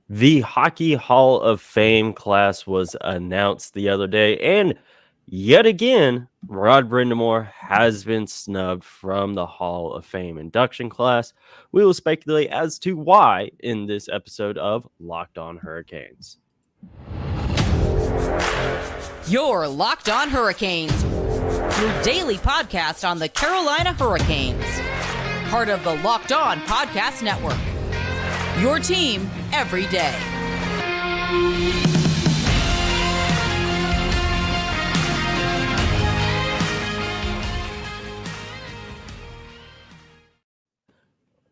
The Hockey Hall of Fame class was announced the other day, and yet again, Rod Brind'Amour has been snubbed from the Hall of Fame induction class. We will speculate as to why in this episode of Locked On Hurricanes. Your Locked On Hurricanes, your daily podcast on the Carolina Hurricanes. Part of the Locked On Podcast Network. Your team every day.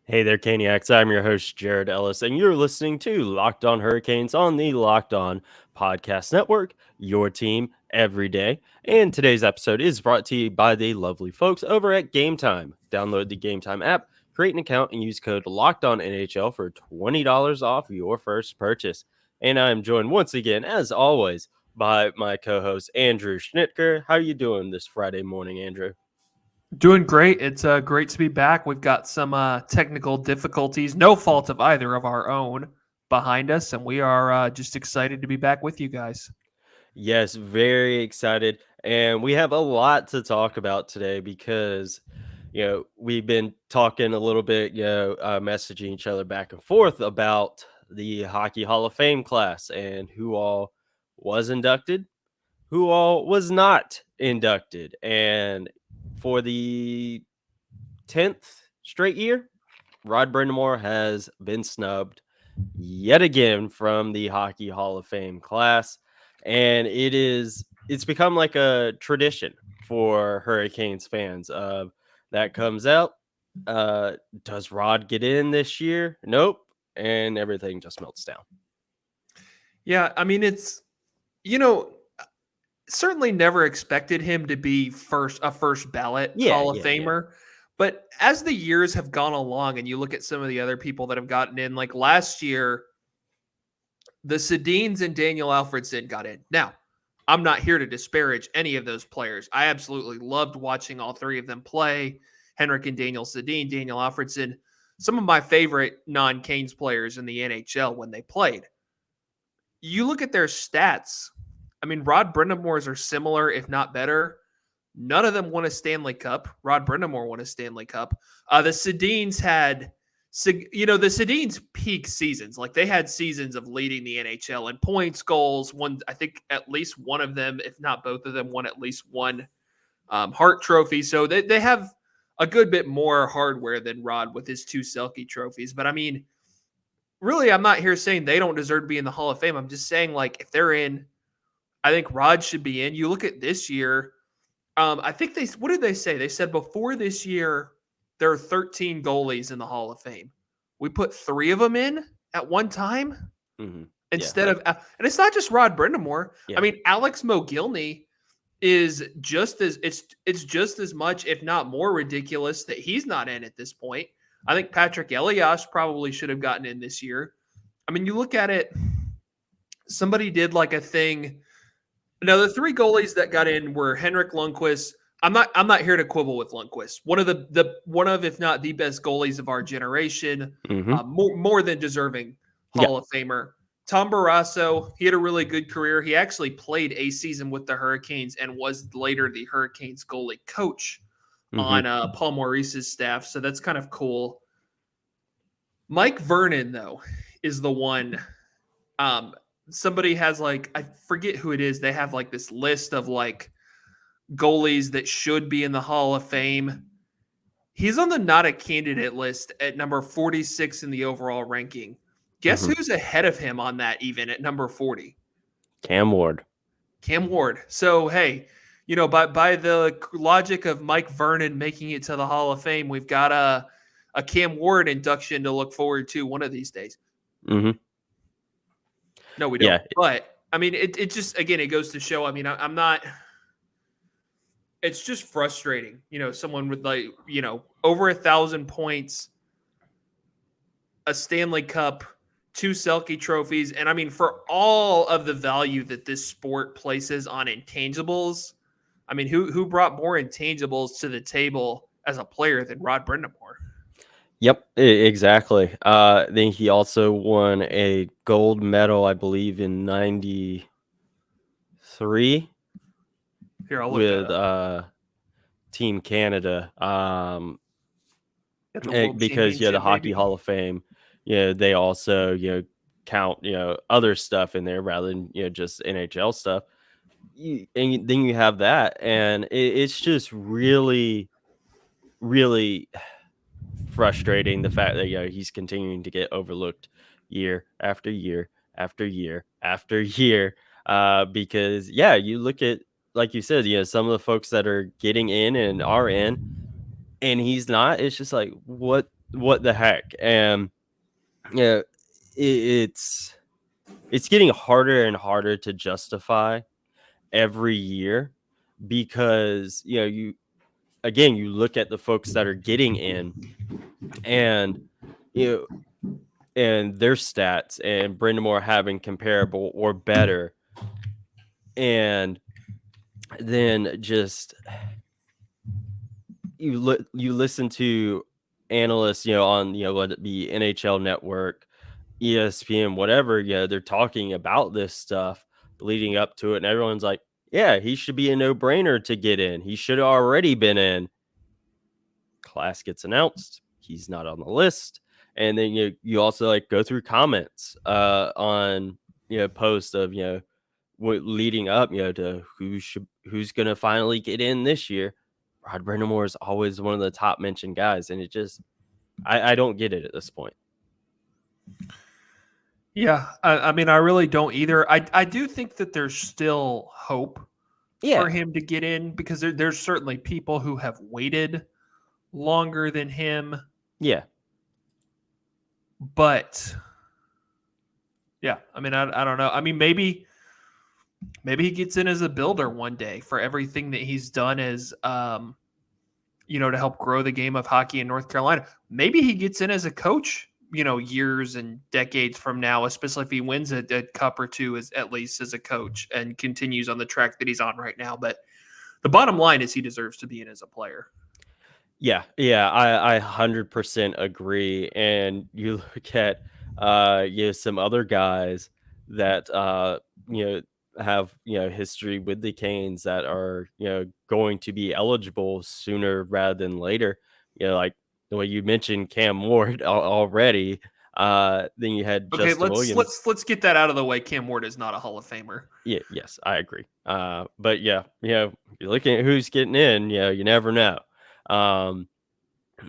Hey there, Caniacs. I'm your host, Jared Ellis, and you're listening to Locked On Hurricanes on the Locked On Podcast Network, your team every day. And today's episode is brought to you by the lovely folks over at Gametime. Download the Gametime app, create an account, and use code LOCKEDONNHL for $20 off your first purchase. And I'm joined once again, as always, by my co-host, Andrew Schnittker. How are you doing this Friday morning, Andrew? Doing great. It's great to be back. We've got some technical difficulties, no fault of either of our own, behind us, and we are just excited to be back with you guys. Yes, very excited. And we have a lot to talk about today because, we've been talking a little bit, messaging each other back and forth about the Hockey Hall of Fame class and who all was inducted, who all was not inducted. And for the 10th straight year, Rod Brind'Amour has been snubbed yet again from the Hockey Hall of Fame class. And it's become like a tradition for Hurricanes fans of that comes out. Does Rod get in this year? Nope. And everything just melts down. Yeah, I mean, it's, certainly never expected him to be a first ballot Hall of Famer. Yeah. But as the years have gone along and you look at some of the other people that have gotten in, like last year, the Sedins and Daniel Alfredsson got in. Now, I'm not here to disparage any of those players. I absolutely loved watching all three of them play. Henrik and Daniel Sedin, Daniel Alfredsson, some of my favorite non-Canes players in the NHL when they played. You look at their stats. I mean, Rod Brind'Amour's are similar, if not better. None of them won a Stanley Cup. Rod Brind'Amour won a Stanley Cup. The Sedins had, the Sedins peak seasons. Like they had seasons of leading the NHL in points, goals. One, I think at least one of them, if not both of them, won at least one Hart Trophy. So they have a good bit more hardware than Rod with his 2 Selke trophies. But I mean, really, I'm not here saying they don't deserve to be in the Hall of Fame. I'm just saying, like, if they're in, I think Rod should be in. You look at this year. I think what did they say? They said before this year, there are 13 goalies in the Hall of Fame. We put 3 of them in at one time instead of, and it's not just Rod Brind'Amour. Yeah. I mean, Alex Mogilny is just as, it's just as much, if not more ridiculous that he's not in at this point. I think Patrick Elias probably should have gotten in this year. I mean, you look at it, somebody did like a thing. Now, the 3 goalies that got in were Henrik Lundqvist. I'm not here to quibble with Lundqvist. One of if not the best goalies of our generation, more than deserving Hall of Famer. Tom Barrasso, he had a really good career. He actually played a season with the Hurricanes and was later the Hurricanes goalie coach on Paul Maurice's staff. So that's kind of cool. Mike Vernon, though, is the one. Somebody has like, I forget who it is. They have like this list of like goalies that should be in the Hall of Fame. He's on the not a candidate list at number 46 in the overall ranking. Guess who's ahead of him on that even at number 40? Cam Ward. So, hey, by the logic of Mike Vernon making it to the Hall of Fame, we've got a Cam Ward induction to look forward to one of these days. No, we don't. Yeah. But, I mean, it just, again, it goes to show, I mean, I'm not – it's just frustrating. Someone with, like, over 1,000 points, a Stanley Cup, 2 Selke trophies. And, I mean, for all of the value that this sport places on intangibles, I mean, who brought more intangibles to the table as a player than Rod Brind'Amour? Yep, exactly. Then he also won a gold medal, I believe, in '93 Here, I'll look that with up. Team Canada. At the World Because the Championship, Hockey maybe. Hall of Fame, they also count other stuff in there rather than just NHL stuff. And then you have that, and it's just really, really frustrating the fact that he's continuing to get overlooked year after year after year after year. Because you look at, like you said, some of the folks that are getting in and are in, and he's not. It's just like what the heck. And yeah, it's getting harder and harder to justify every year, because you look at the folks that are getting in, and you know and their stats, and Brind'Amour having comparable or better, and then just you listen to analysts, on let it be NHL Network, ESPN, whatever, they're talking about this stuff leading up to it, and everyone's like, yeah, he should be a no-brainer to get in. He should have already been in. Class gets announced, he's not on the list. And then you also like go through comments on posts of leading up to who's gonna finally get in this year. Rod Brind'Amour is always one of the top mentioned guys, and it just I don't get it at this point. Yeah, I mean, I really don't either. I do think that there's still hope for Yeah, him to get in, because there's certainly people who have waited longer than him. yeah, But yeah, I mean, I don't know. I mean, maybe he gets in as a builder one day for everything that he's done as to help grow the game of hockey in North Carolina. Maybe he gets in as a coach, years and decades from now, especially if he wins a cup or two, at least as a coach, and continues on the track that he's on right now. But the bottom line is he deserves to be in as a player. yeah. I 100% agree. And you look at some other guys that have history with the Canes that are going to be eligible sooner rather than later. Like the way you mentioned Cam Ward already. Then you had Okay, Justin Williams. let's get that out of the way. Cam Ward is not a Hall of Famer. Yeah, yes, I agree. But you're looking at who's getting in. You never know. Um,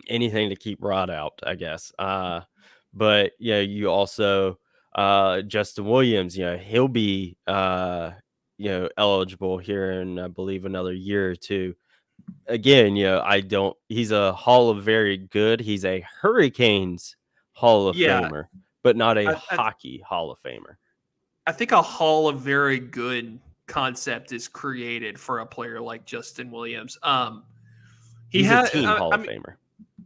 Anything to keep Rod out, I guess. But you also Justin Williams, he'll be eligible here in, I believe, another year or two. Again, I don't he's a Hall of Very Good. He's a Hurricanes Hall of Yeah, Famer, but not a I hockey Hall of Famer. I think a Hall of Very Good concept is created for a player like Justin Williams. He He's a had, team Hall I of mean, Famer.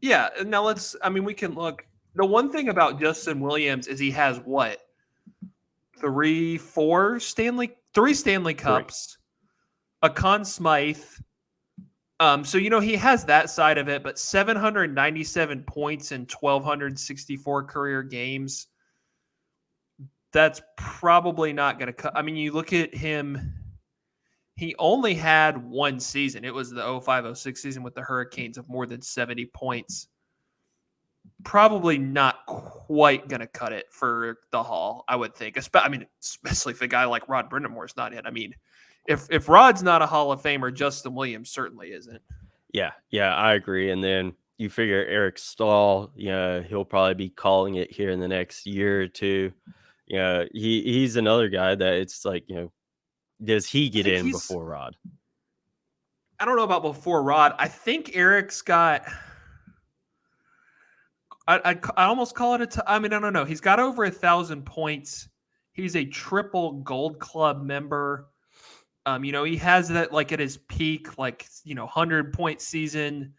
yeah. Now we can look. The one thing about Justin Williams is he has what? Three Stanley Cups, a Conn Smythe. So he has that side of it, but 797 points in 1,264 career games. That's probably not going to cut. I mean, you look at him. He only had one season. It was the 05-06 season with the Hurricanes of more than 70 points. Probably not quite going to cut it for the Hall, I would think. Especially if a guy like Rod Brind'Amour is not in. I mean, if Rod's not a Hall of Famer, Justin Williams certainly isn't. Yeah, I agree. And then you figure Eric Stahl, he'll probably be calling it here in the next year or two. He's another guy that it's like, does he I get think in before Rod? I don't know about before Rod. I think Eric's got. I almost call it I don't know. He's got over 1,000 points. He's a triple Gold Club member. He has that like at his peak, 100-point season.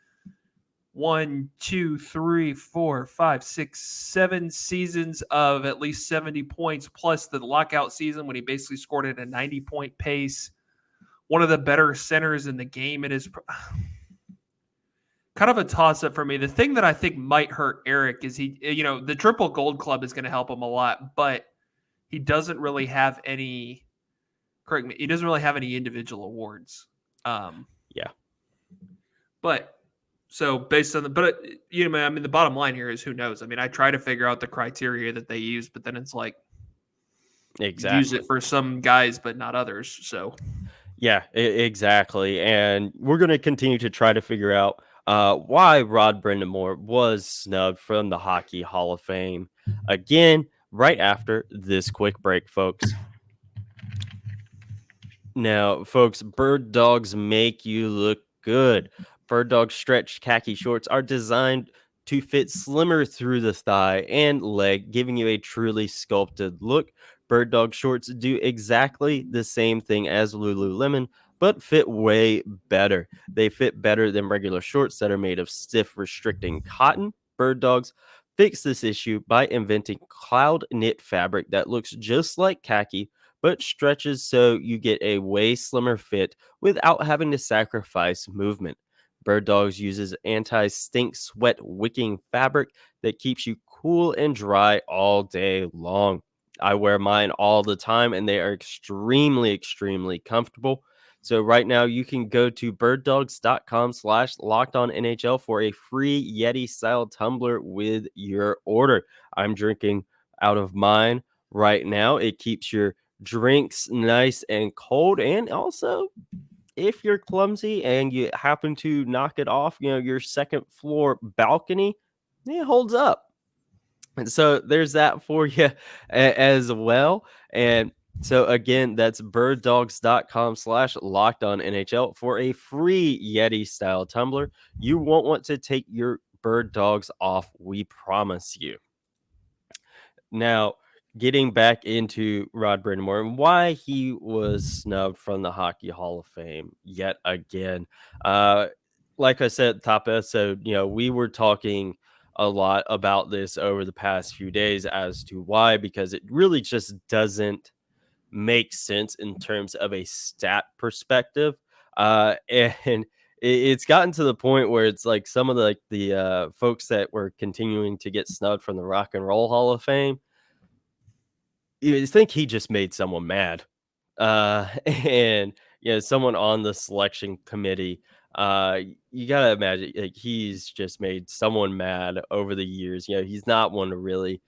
1, 2, 3, 4, 5, 6, 7 seasons of at least 70 points, plus the lockout season when he basically scored at a 90-point pace. One of the better centers in the game. kind of a toss-up for me. The thing that I think might hurt Eric is the triple gold club is going to help him a lot, but he doesn't really have any. Correct me. He doesn't really have any individual awards. Yeah. But so based on the bottom line here is who knows. I mean, I try to figure out the criteria that they use, but then it's like use it for some guys, but not others. So yeah, exactly. And we're going to continue to try to figure out why Rod Brind'Amour was snubbed from the Hockey Hall of Fame again right after this quick break, folks. Now, folks, bird dogs make you look good. Bird dog stretched khaki shorts are designed to fit slimmer through the thigh and leg, giving you a truly sculpted look. Bird dog shorts do exactly the same thing as Lululemon, but fit way better. They fit better than regular shorts that are made of stiff, restricting cotton. Bird dogs fix this issue by inventing cloud knit fabric that looks just like khaki but stretches so you get a way slimmer fit without having to sacrifice movement. Bird Dogs uses anti-stink sweat wicking fabric that keeps you cool and dry all day long. I wear mine all the time and they are extremely, extremely comfortable. So right now you can go to birddogs.com/lockedonnhl for a free Yeti-style tumbler with your order. I'm drinking out of mine right now. It keeps your drinks nice and cold, and also if you're clumsy and you happen to knock it off your second floor balcony, it holds up. And so there's that for you as well. And so again, that's birddogs.com/lockedonnhl for a free Yeti style tumbler. You won't want to take your bird dogs off, we promise you. Now, getting back into Rod Brind'Amour and why he was snubbed from the Hockey Hall of Fame yet again. Like I said at the top episode, we were talking a lot about this over the past few days as to why, because it really just doesn't make sense in terms of a stat perspective. And it's gotten to the point where it's like some of the folks that were continuing to get snubbed from the Rock and Roll Hall of Fame, you think he just made someone mad. And someone on the selection committee, you gotta imagine like he's just made someone mad over the years. He's not one to really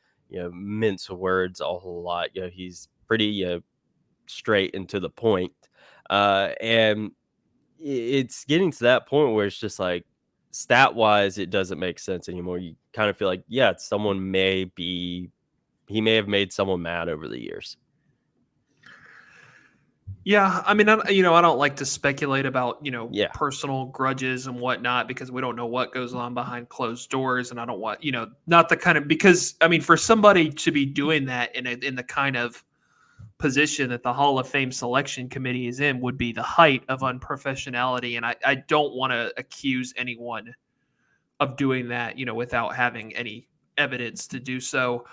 mince words a whole lot. He's pretty straight and to the point. And it's getting to that point where it's just like stat wise it doesn't make sense anymore. You kind of feel like someone he may have made someone mad over the years. Yeah, I mean, I don't like to speculate about personal grudges and whatnot because we don't know what goes on behind closed doors, and I don't want not the kind of, because I mean, for somebody to be doing that in the kind of position that the Hall of Fame selection committee is in would be the height of unprofessionality, and I don't want to accuse anyone of doing that without having any evidence to do so.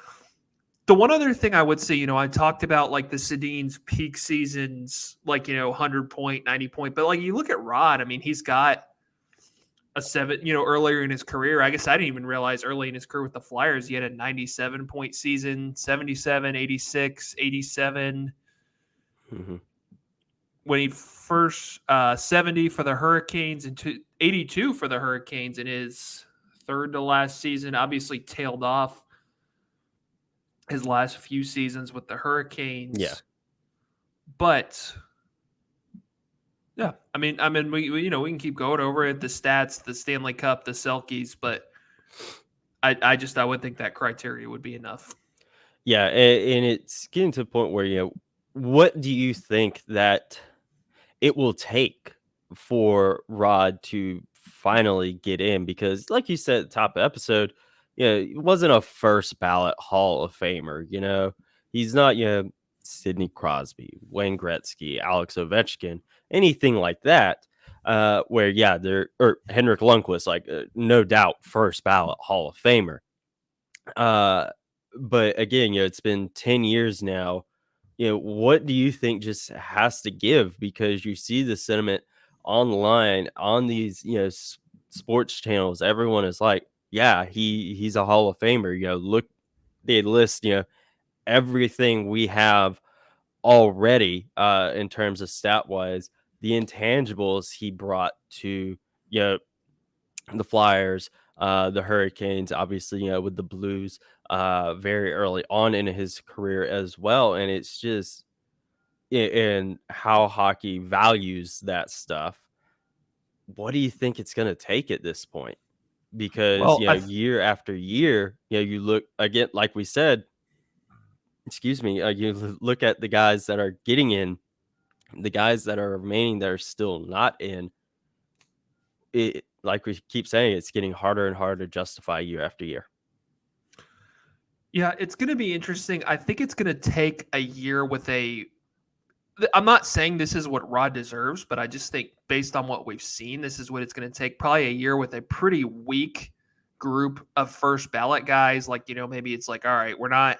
The one other thing I would say, I talked about like the Sedin's peak seasons, like, 100 point, 90 point, but like you look at Rod, I mean, he's got a 7, earlier in his career. I guess I didn't even realize early in his career with the Flyers, he had a 97 point season, 77, 86, 87. Mm-hmm. When he first 70 for the Hurricanes and 82 for the Hurricanes in his third to last season, obviously tailed off his last few seasons with the Hurricanes. Yeah. But yeah, I mean, we can keep going over it, the stats, the Stanley Cup, the Selkies, but I would think that criteria would be enough. Yeah, and it's getting to the point where what do you think that it will take for Rod to finally get in? Because like you said at the top of the episode, he wasn't a first ballot Hall of Famer. He's not Sidney Crosby, Wayne Gretzky, Alex Ovechkin, anything like that. Where or Henrik Lundqvist, like no doubt first ballot Hall of Famer. But again, it's been 10 years now. What do you think just has to give? Because you see the sentiment online on these sports channels, everyone is like, yeah, he's a Hall of Famer. Look, they list, everything we have already, in terms of stat wise, the intangibles he brought to, you know, the Flyers, the Hurricanes, obviously, with the Blues, very early on in his career as well. And it's just in how hockey values that stuff. What do you think it's going to take at this point? Because, Well, year after year, you look again, like we said, excuse me, look at the guys that are getting in, the guys that are remaining that are still not in. It, like we keep saying, it's getting harder and harder to justify year after year. yeah, it's going to be interesting. I think it's going to take a year with I'm not saying this is what Rod deserves, but I just think based on what we've seen, this is what it's going to take. Probably a year with a pretty weak group of first ballot guys. Like, maybe it's like, all right, we're not,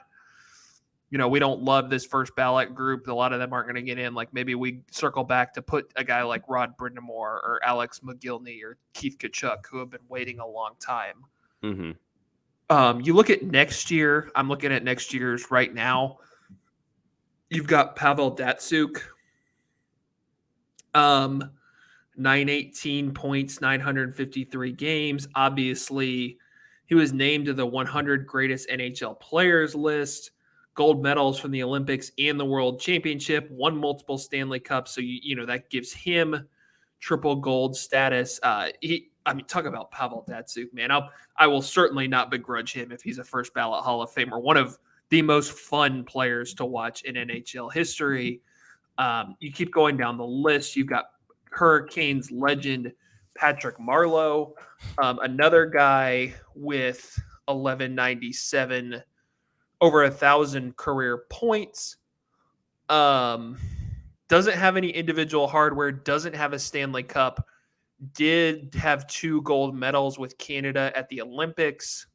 we don't love this first ballot group. A lot of them aren't going to get in. Like maybe we circle back to put a guy like Rod Brind'Amour or Alex McGillney or Keith Tkachuk, who have been waiting a long time. Mm-hmm. You look at next year. I'm looking at next year's right now. You've got Pavel Datsyuk, 918 points, 953 games. Obviously, he was named to the 100 greatest NHL players list, gold medals from the Olympics and the World Championship, won multiple Stanley Cups. So, that gives him triple gold status. Talk about Pavel Datsyuk, man. I will certainly not begrudge him if he's a first ballot Hall of Famer. One of the most fun players to watch in NHL history. You keep going down the list. You've got Hurricanes legend Patrick Marleau, another guy with 1197, over 1,000 career points. Doesn't have any individual hardware, doesn't have a Stanley Cup, did have 2 gold medals with Canada at the Olympics.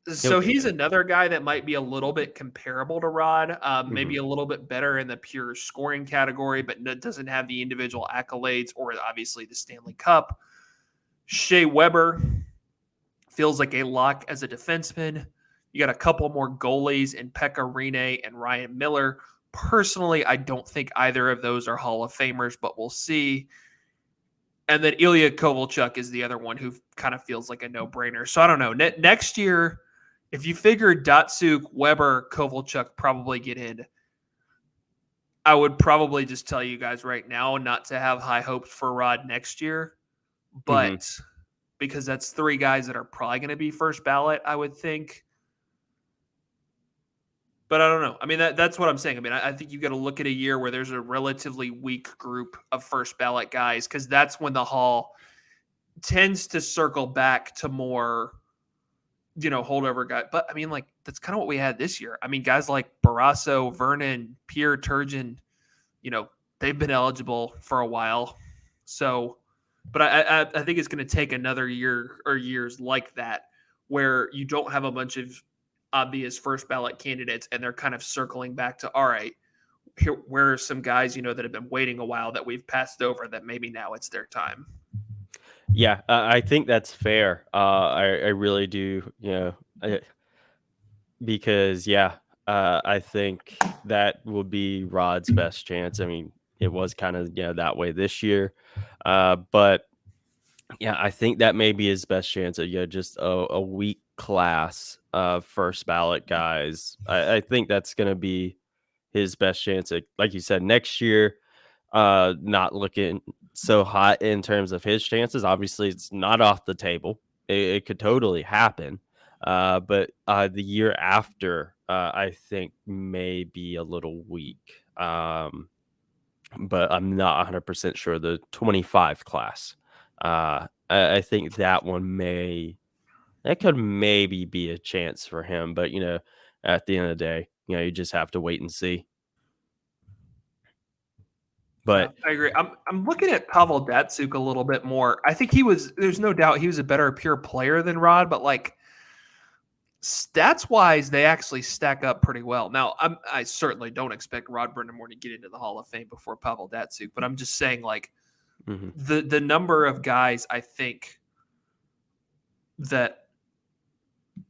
So he's another guy that might be a little bit comparable to Rod, maybe a little bit better in the pure scoring category, but doesn't have the individual accolades or obviously the Stanley Cup. Shea Weber feels like a lock as a defenseman. You got a couple more goalies in Pekka Rinne and Ryan Miller. Personally, I don't think either of those are Hall of Famers, but we'll see. And then Ilya Kovalchuk is the other one who kind of feels like a no-brainer. So I don't know. Next year, if you figure Datsyuk, Weber, Kovalchuk probably get in, I would probably just tell you guys right now not to have high hopes for Rod next year. But because that's 3 guys that are probably going to be first ballot, I would think. But I don't know. I mean, that's what I'm saying. I mean, I think you got to look at a year where there's a relatively weak group of first ballot guys, because that's when the Hall tends to circle back to more, holdover guy. But I mean, like, that's kind of what we had this year. I mean, guys like Barrasso, Vernon, Pierre Turgeon, they've been eligible for a while. So, but I think it's going to take another year or years like that where you don't have a bunch of obvious first ballot candidates and they're kind of circling back to, all right, here, where are some guys, that have been waiting a while that we've passed over that maybe now it's their time. Yeah, I think that's fair. I really do, because I think that will be Rod's best chance. I mean, it was kind of that way this year, but yeah, I think that may be his best chance of just a weak class of first ballot guys. I think that's going to be his best chance. Like you said, next year, not looking so hot in terms of his chances. Obviously, it's not off the table. It could totally happen. But the year after, I think may be a little weak. But I'm not 100% sure. The 25 class. I think that could maybe be a chance for him. But, at the end of the day, you just have to wait and see. But yeah, I agree. I'm looking at Pavel Datsyuk a little bit more. I think there's no doubt he was a better pure player than Rod, but like stats wise, they actually stack up pretty well. Now, I certainly don't expect Rod Brind'Amour to get into the Hall of Fame before Pavel Datsyuk, but I'm just saying, like, the number of guys I think that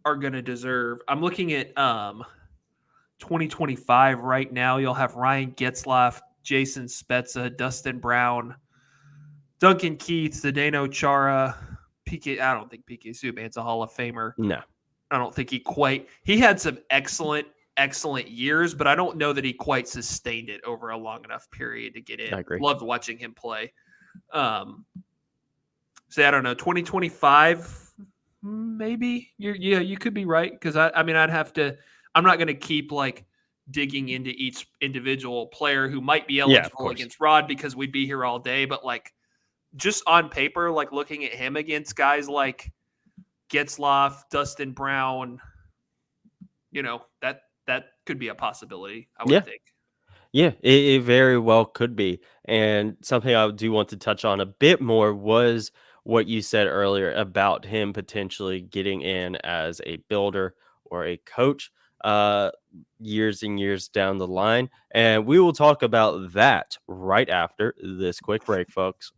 are going to deserve. I'm looking at 2025 right now. You'll have Ryan Getzlaff, Jason Spezza, Dustin Brown, Duncan Keith, Zdeno Chara, PK. I don't think PK Subban's a Hall of Famer. No. I don't think he had some excellent years, but I don't know that he quite sustained it over a long enough period to get in. I agree. Loved watching him play. I don't know, 2025, maybe you could be right. Cause I'm not going to keep like digging into each individual player who might be eligible against Rod because we'd be here all day. But like just on paper, like looking at him against guys like Getzlaff, Dustin Brown, that could be a possibility, I would think. Yeah, it very well could be. And something I do want to touch on a bit more was what you said earlier about him potentially getting in as a builder or a coach years and years down the line. And we will talk about that right after this quick break, folks.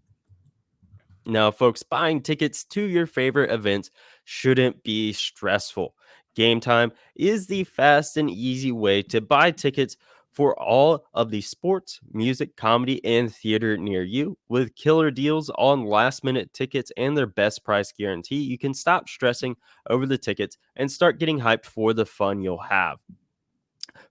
Now, folks, buying tickets to your favorite events shouldn't be stressful. Gametime is the fast and easy way to buy tickets for all of the sports, music, comedy, and theater near you. With killer deals on last minute tickets and their best price guarantee, you can stop stressing over the tickets and start getting hyped for the fun you'll have.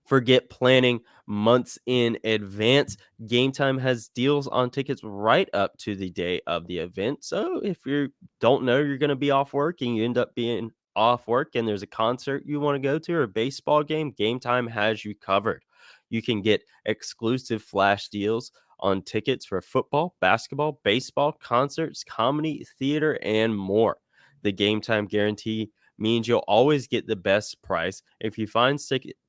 Forget planning months in advance. Gametime has deals on tickets right up to the day of the event. So if you don't know you're going to be off work and you end up being off work and there's a concert you want to go to or a baseball game, Gametime has you covered. You can get exclusive flash deals on tickets for football, basketball, baseball, concerts, comedy, theater, and more. The Gametime guarantee means you'll always get the best price. If you find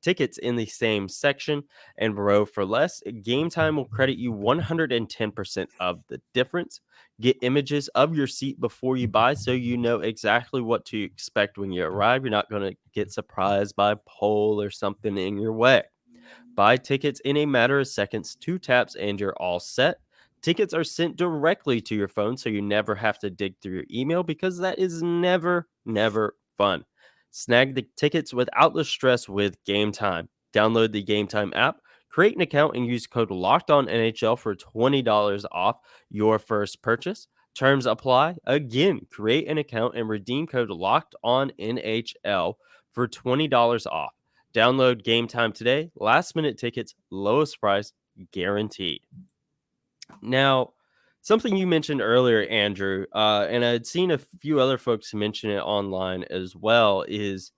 tickets in the same section and row for less, Gametime will credit you 110% of the difference. Get images of your seat before you buy so you know exactly what to expect when you arrive. You're not going to get surprised by a pole or something in your way. Buy tickets in a matter of seconds, 2 taps, and you're all set. Tickets are sent directly to your phone, so you never have to dig through your email because that is never fun. Snag the tickets without the stress with Gametime. Download the Gametime app, create an account, and use code LOCKEDONNHL for $20 off your first purchase. Terms apply. Again, create an account and redeem code LOCKEDONNHL for $20 off. Download Gametime today. Last minute tickets, lowest price guaranteed. Now, something you mentioned earlier, Andrew, and I'd seen a few other folks mention it online as well, is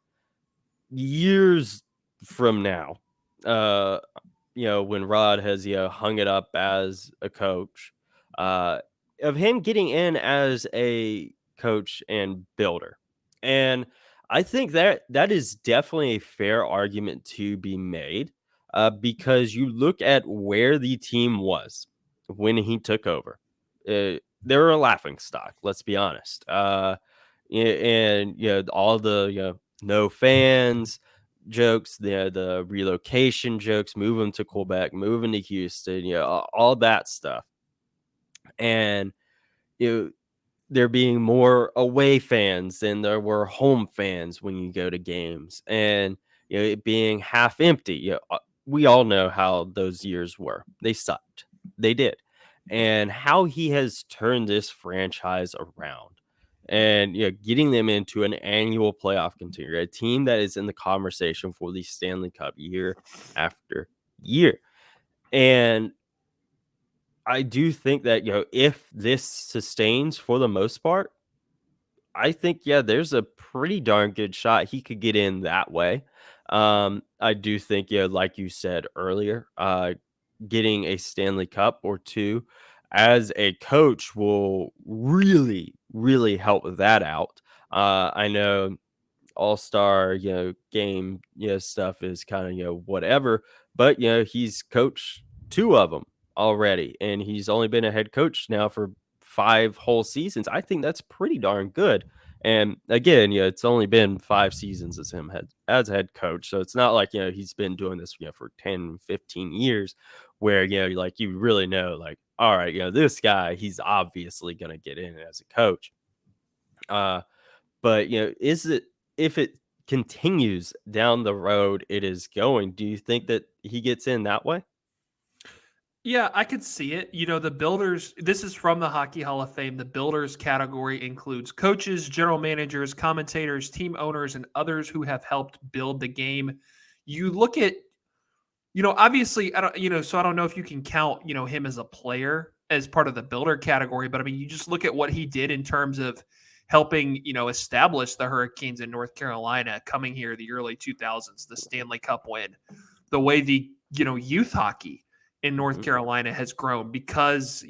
years from now, when Rod has hung it up as a coach, of him getting in as a coach and builder. And I think that is definitely a fair argument to be made, because you look at where the team was when he took over. They were a laughing stock, let's be honest. And all the no fans jokes, the relocation jokes, moving to Quebec, moving to Houston, all that stuff. And there being more away fans than there were home fans when you go to games, and it being half empty. We all know how those years were. They sucked. They did. And how he has turned this franchise around and getting them into an annual playoff contender, a team that is in the conversation for the Stanley Cup year after year. And I do think that, if this sustains for the most part, I think, there's a pretty darn good shot he could get in that way. I do think, like you said earlier, getting a Stanley Cup or two as a coach will really, really help that out. I know all-star, game, stuff is kind of, whatever, but, he's coached 2 of them already, and he's only been a head coach now for 5 whole seasons. I think that's pretty darn good. And again, it's only been 5 seasons as him as head coach. So it's not like, he's been doing this, for 10, 15 years where, like you really know, like, all right, this guy, he's obviously going to get in as a coach. But if it continues down the road it is going, do you think that he gets in that way? Yeah, I could see it. The builders, this is from the Hockey Hall of Fame. The builders category includes coaches, general managers, commentators, team owners, and others who have helped build the game. You look at, obviously, I don't, so I don't know if you can count, him as a player as part of the builder category, but I mean, you just look at what he did in terms of helping, establish the Hurricanes in North Carolina, coming here the early 2000s, the Stanley Cup win, the way the, youth hockey in North Carolina has grown because,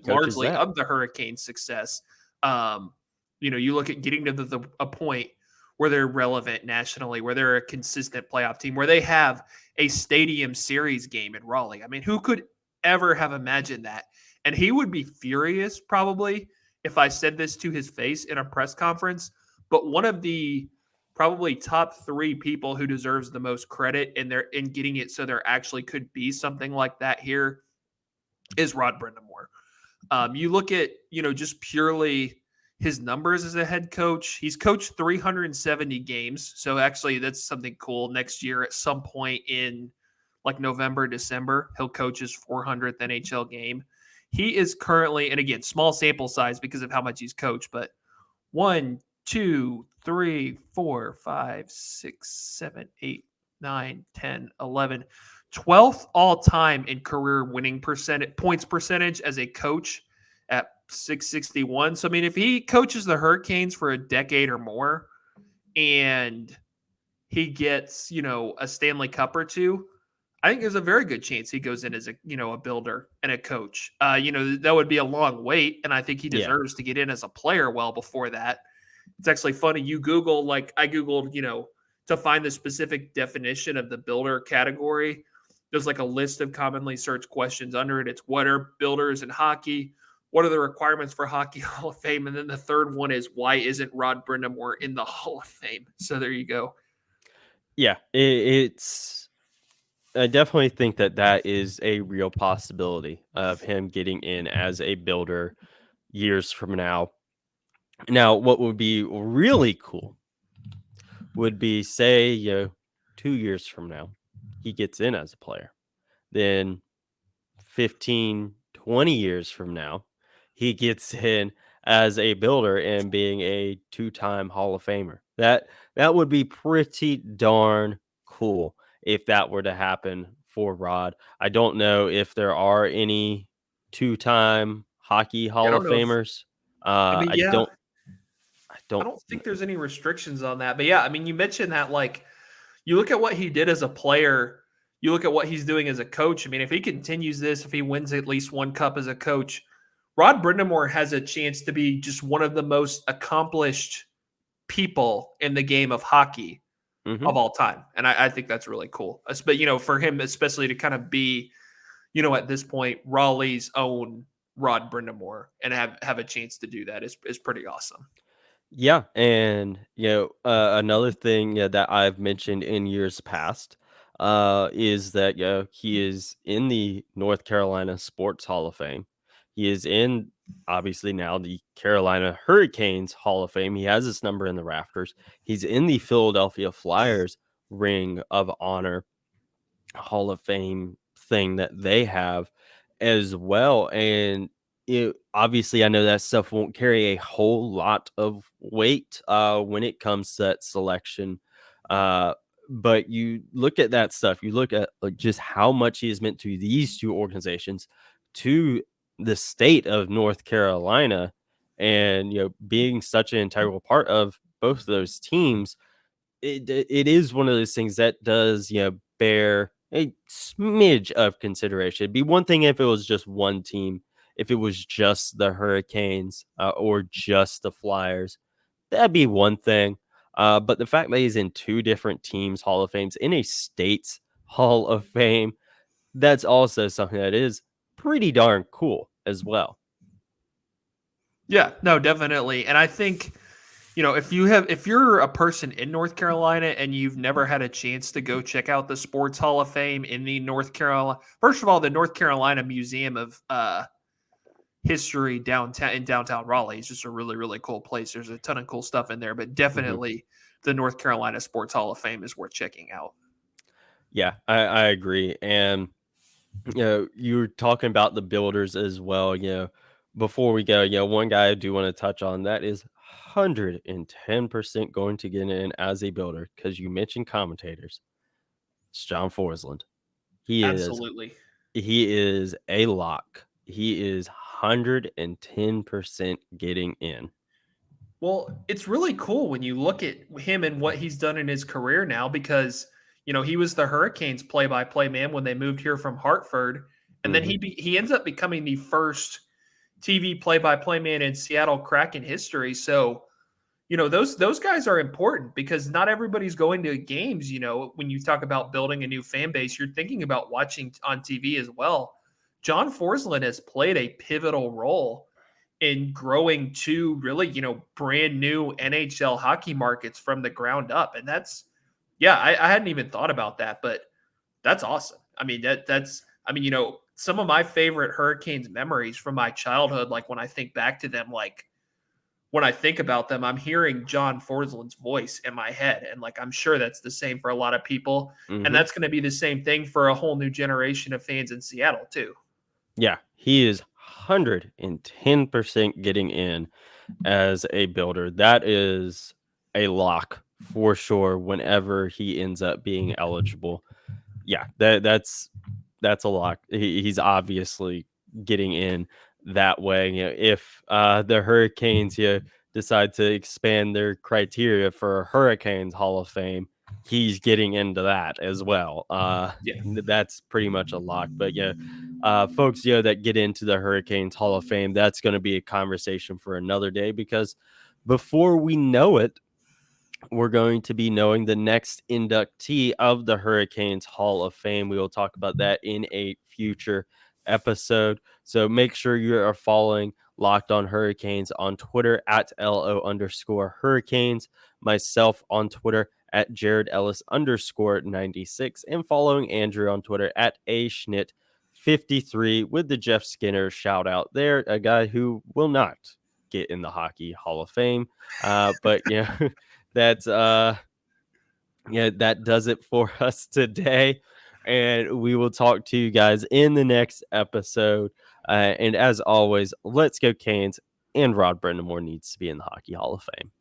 largely that. of the Hurricanes' success. You look at getting to a point where they're relevant nationally, where they're a consistent playoff team, where they have a stadium series game in Raleigh. I mean, who could ever have imagined that? And he would be furious probably if I said this to his face in a press conference. But one of the probably top 3 people who deserves the most credit in getting it so there actually could be something like that here is Rod Brind'Amour. You look at, just purely his numbers as a head coach. He's coached 370 games. So actually that's something cool. Next year at some point in like November, December, he'll coach his 400th NHL game. He is currently, and again, small sample size because of how much he's coached, but 1, 2, 3, 4, 5, 6, 7, 8, 9, 10, 11, 12th all time in career winning points percentage as a coach at 661. So, I mean, if he coaches the Hurricanes for a decade or more and he gets, a Stanley Cup or 2, I think there's a very good chance he goes in as a builder and a coach. That would be a long wait, and I think he deserves to get in as a player well before that. It's actually funny. You Google, like I Googled, to find the specific definition of the builder category. There's like a list of commonly searched questions under it. It's what are builders in hockey? What are the requirements for Hockey Hall of Fame? And then the third one is why isn't Rod Brind'Amour in the Hall of Fame? So there you go. Yeah, it's. I definitely think that is a real possibility of him getting in as a builder years from now. Now, what would be really cool would be, say, 2 years from now, he gets in as a player. Then 15, 20 years from now, he gets in as a builder and being a 2-time Hall of Famer. That would be pretty darn cool if that were to happen for Rod. I don't know if there are any 2-time hockey I Hall don't of know. Famers. I mean, yeah. I I don't think there's any restrictions on that. But yeah, I mean, you mentioned that, like, you look at what he did as a player, you look at what he's doing as a coach. I mean, if he continues this, if he wins at least one cup as a coach, Rod Brind'Amour has a chance to be just one of the most accomplished people in the game of hockey of all time. And I think that's really cool. But, for him, especially to kind of be, at this point, Raleigh's own Rod Brind'Amour and have a chance to do that is pretty awesome. Yeah, and another thing that I've mentioned in years past is that he is in the North Carolina Sports Hall of Fame. He is in obviously now the Carolina Hurricanes Hall of Fame. He has his number in the rafters. He's in the Philadelphia Flyers Ring of Honor Hall of Fame thing that they have as well. And obviously, I know that stuff won't carry a whole lot of weight when it comes to that selection. But you look at that stuff, you look at just how much he has meant to these 2 organizations, to the state of North Carolina, and being such an integral part of both of those teams. It is one of those things that does bear a smidge of consideration. It'd be one thing if it was just one team, if it was just the Hurricanes or just the Flyers, that'd be one thing. But the fact that he's in 2 different teams Hall of Fames in a state's Hall of Fame, that's also something that is pretty darn cool as well. Yeah, no, definitely. And I think, if you're a person in North Carolina and you've never had a chance to go check out the Sports Hall of Fame in the North Carolina, first of all, the North Carolina Museum of history downtown Raleigh. It's just a really, really cool place. There's a ton of cool stuff in there, but Mhm. definitely the North Carolina Sports Hall of Fame is worth checking out. Yeah, I agree, and, you were talking about the builders as well, before we go, one guy I do wanna touch on that is 110% going to get in as a builder because you mentioned commentators. It's John Forsland. He is Absolutely. he is a lock. He is 110% getting in. Well, it's really cool when you look at him and what he's done in his career now because, he was the Hurricanes play-by-play man when they moved here from Hartford, and then Mhm, he ends up becoming the first TV play-by-play man in Seattle Kraken history. So, those guys are important because not everybody's going to games. When you talk about building a new fan base, you're thinking about watching on TV as well. John Forsland has played a pivotal role in growing two really, brand new NHL hockey markets from the ground up. And that's, yeah, I hadn't even thought about that, but that's awesome. I mean, some of my favorite Hurricanes memories from my childhood, like when I think back to them, like when I think about them, I'm hearing John Forsland's voice in my head. And like, I'm sure that's the same for a lot of people. And mhm. that's going to be the same thing for a whole new generation of fans in Seattle, too. Yeah, he is 110% getting in as a builder. That is a lock for sure whenever he ends up being eligible. Yeah, that's a lock. He's obviously getting in that way. If the Hurricanes decide to expand their criteria for a Hurricanes Hall of Fame, he's getting into that as well. Yeah. That's pretty much a lock. But yeah, folks, that get into the Hurricanes Hall of Fame, that's going to be a conversation for another day because before we know it, we're going to be knowing the next inductee of the Hurricanes Hall of Fame. We will talk about that in a future episode. So make sure you are following Locked on Hurricanes on Twitter at LO_Hurricanes, myself on Twitter at Jared Ellis _96, and following Andrew on Twitter at ASchnitt53 with the Jeff Skinner shout out there, a guy who will not get in the Hockey Hall of Fame. But that's that does it for us today, and we will talk to you guys in the next episode. And as always, let's go Canes, and Rod Brind'Amour needs to be in the Hockey Hall of Fame.